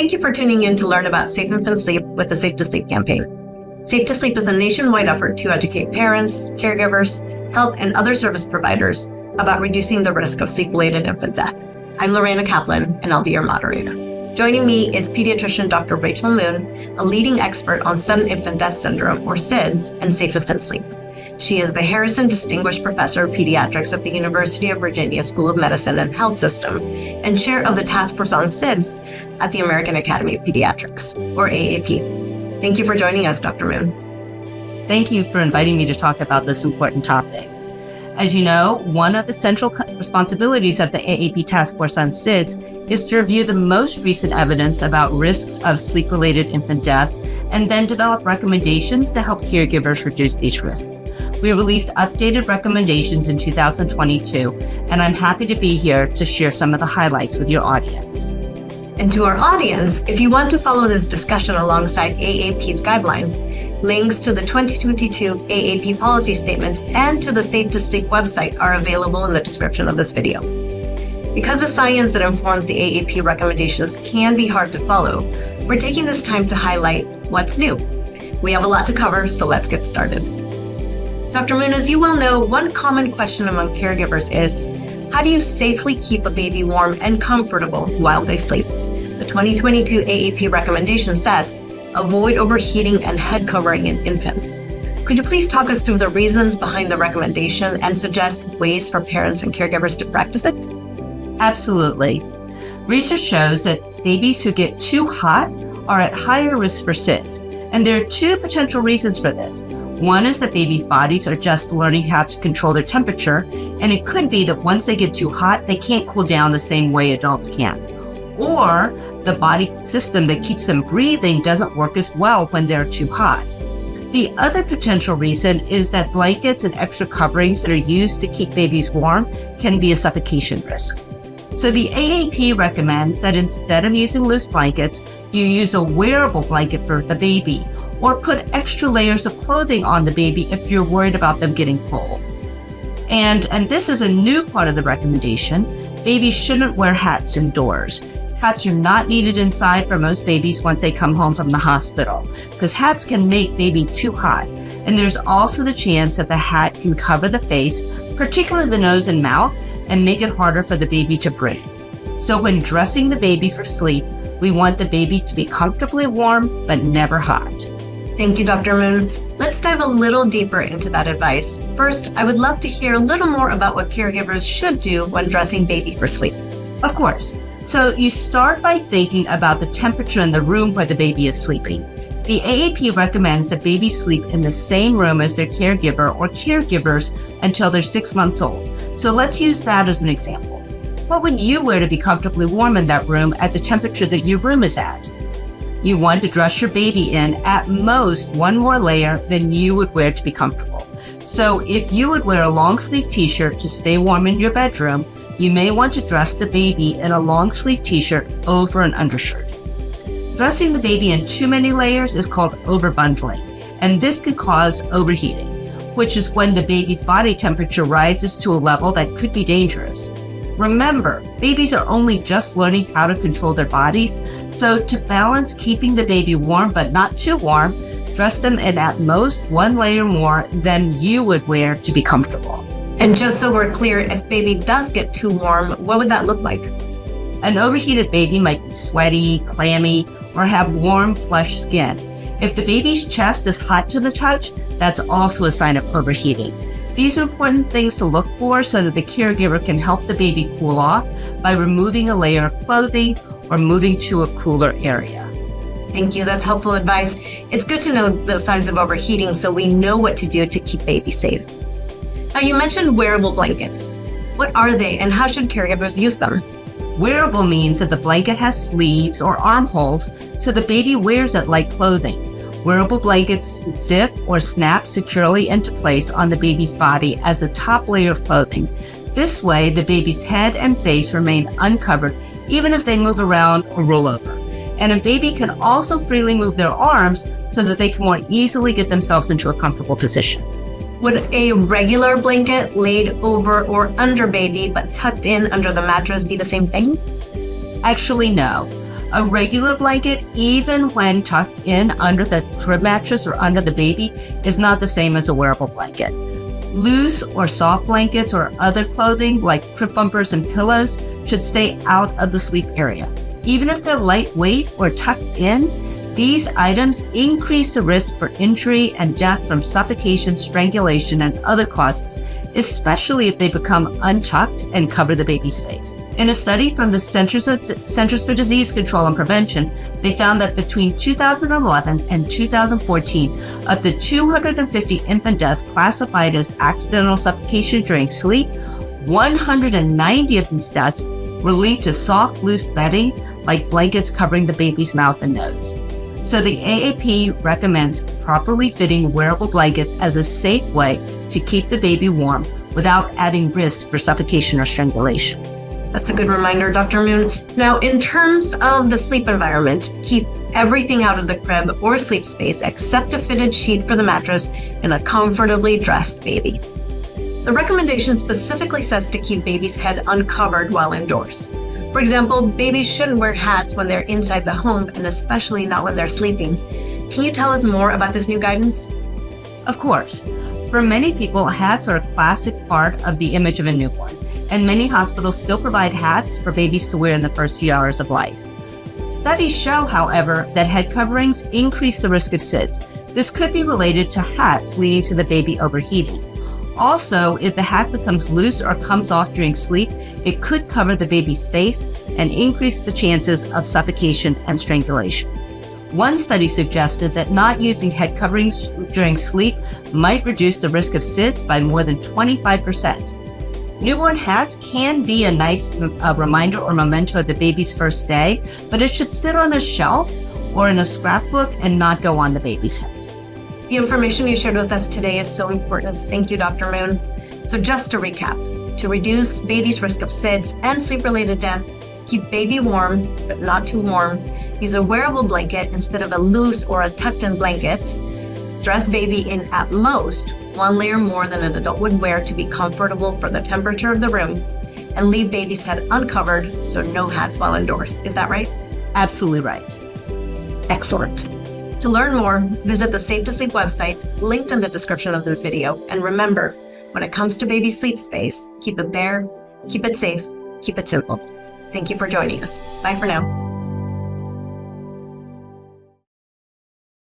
Thank you for tuning in to learn about safe infant sleep with the Safe to Sleep campaign. Safe to Sleep is a nationwide effort to educate parents, caregivers, health, and other service providers about reducing the risk of sleep-related infant death. I'm Lorena Kaplan, and I'll be your moderator. Joining me is pediatrician Dr. Rachel Moon, a leading expert on sudden infant death syndrome, or SIDS, and safe infant sleep. She is the Harrison Distinguished Professor of Pediatrics at the University of Virginia School of Medicine and Health System, and chair of the Task Force on SIDS at the American Academy of Pediatrics, or AAP. Thank you for joining us, Dr. Moon. Thank you for inviting me to talk about this important topic. As you know, one of the central responsibilities of the AAP Task Force on SIDS is to review the most recent evidence about risks of sleep-related infant death and then develop recommendations to help caregivers reduce these risks. We released updated recommendations in 2022, and I'm happy to be here to share some of the highlights with your audience. And to our audience, if you want to follow this discussion alongside AAP's guidelines, links to the 2022 AAP policy statement and to the Safe to Sleep website are available in the description of this video. Because the science that informs the AAP recommendations can be hard to follow, we're taking this time to highlight what's new. We have a lot to cover, so let's get started. Dr. Moon, as you well know, one common question among caregivers is, how do you safely keep a baby warm and comfortable while they sleep? The 2022 AAP recommendation says, avoid overheating and head covering in infants. Could you please talk us through the reasons behind the recommendation and suggest ways for parents and caregivers to practice it? Absolutely. Research shows that babies who get too hot are at higher risk for SIDS, and there are two potential reasons for this. One is that babies' bodies are just learning how to control their temperature, and it could be that once they get too hot, they can't cool down the same way adults can. Or the body system that keeps them breathing doesn't work as well when they're too hot. The other potential reason is that blankets and extra coverings that are used to keep babies warm can be a suffocation risk. So the AAP recommends that instead of using loose blankets, you use a wearable blanket for the baby, or put extra layers of clothing on the baby if you're worried about them getting cold. And this is a new part of the recommendation. Babies shouldn't wear hats indoors. Hats are not needed inside for most babies once they come home from the hospital, because hats can make baby too hot. And there's also the chance that the hat can cover the face, particularly the nose and mouth, and make it harder for the baby to breathe. So when dressing the baby for sleep, we want the baby to be comfortably warm, but never hot. Thank you, Dr. Moon. Let's dive a little deeper into that advice. First, I would love to hear a little more about what caregivers should do when dressing baby for sleep. Of course. So you start by thinking about the temperature in the room where the baby is sleeping. The AAP recommends that babies sleep in the same room as their caregiver or caregivers until they're 6 months old. So let's use that as an example. What would you wear to be comfortably warm in that room at the temperature that your room is at? You want to dress your baby in at most one more layer than you would wear to be comfortable. So if you would wear a long sleeve t-shirt to stay warm in your bedroom, you may want to dress the baby in a long sleeve t-shirt over an undershirt. Dressing the baby in too many layers is called overbundling, and this could cause overheating, which is when the baby's body temperature rises to a level that could be dangerous. Remember, babies are only just learning how to control their bodies, so to balance keeping the baby warm but not too warm, dress them in at most one layer more than you would wear to be comfortable. And just so we're clear, if baby does get too warm, what would that look like? An overheated baby might be sweaty, clammy, or have warm, flush skin. If the baby's chest is hot to the touch, that's also a sign of overheating. These are important things to look for so that the caregiver can help the baby cool off by removing a layer of clothing or moving to a cooler area. Thank you, that's helpful advice. It's good to know the signs of overheating so we know what to do to keep baby safe. Now, you mentioned wearable blankets. What are they and how should caregivers use them? Wearable means that the blanket has sleeves or armholes so the baby wears it like clothing. Wearable blankets zip or snap securely into place on the baby's body as a top layer of clothing. This way, the baby's head and face remain uncovered even if they move around or roll over. And a baby can also freely move their arms so that they can more easily get themselves into a comfortable position. Would a regular blanket laid over or under baby but tucked in under the mattress be the same thing? Actually, no. A regular blanket, even when tucked in under the crib mattress or under the baby, is not the same as a wearable blanket. Loose or soft blankets or other clothing like crib bumpers and pillows should stay out of the sleep area. Even if they're lightweight or tucked in, these items increase the risk for injury and death from suffocation, strangulation, and other causes, especially if they become untucked and cover the baby's face. In a study from the Centers for Disease Control and Prevention, they found that between 2011 and 2014, of the 250 infant deaths classified as accidental suffocation during sleep, 190 of these deaths were linked to soft, loose bedding, like blankets covering the baby's mouth and nose. So the AAP recommends properly fitting wearable blankets as a safe way to keep the baby warm without adding risk for suffocation or strangulation. That's a good reminder, Dr. Moon. Now, in terms of the sleep environment, keep everything out of the crib or sleep space except a fitted sheet for the mattress and a comfortably dressed baby. The recommendation specifically says to keep baby's head uncovered while indoors. For example, babies shouldn't wear hats when they're inside the home, and especially not when they're sleeping. Can you tell us more about this new guidance? Of course. For many people, hats are a classic part of the image of a newborn, and many hospitals still provide hats for babies to wear in the first few hours of life. Studies show, however, that head coverings increase the risk of SIDS. This could be related to hats leading to the baby overheating. Also, if the hat becomes loose or comes off during sleep, it could cover the baby's face and increase the chances of suffocation and strangulation. One study suggested that not using head coverings during sleep might reduce the risk of SIDS by more than 25%. Newborn hats can be a nice reminder or memento of the baby's first day, but it should sit on a shelf or in a scrapbook and not go on the baby's head. The information you shared with us today is so important. Thank you, Dr. Moon. So just to recap, to reduce baby's risk of SIDS and sleep-related death, keep baby warm, but not too warm. Use a wearable blanket instead of a loose or a tucked-in blanket. Dress baby in at most one layer more than an adult would wear to be comfortable for the temperature of the room. And leave baby's head uncovered, so no hats while indoors. Is that right? Absolutely right. Excellent. To learn more, visit the Safe to Sleep website, linked in the description of this video. And remember, when it comes to baby sleep space, keep it bare, keep it safe, keep it simple. Thank you for joining us. Bye for now.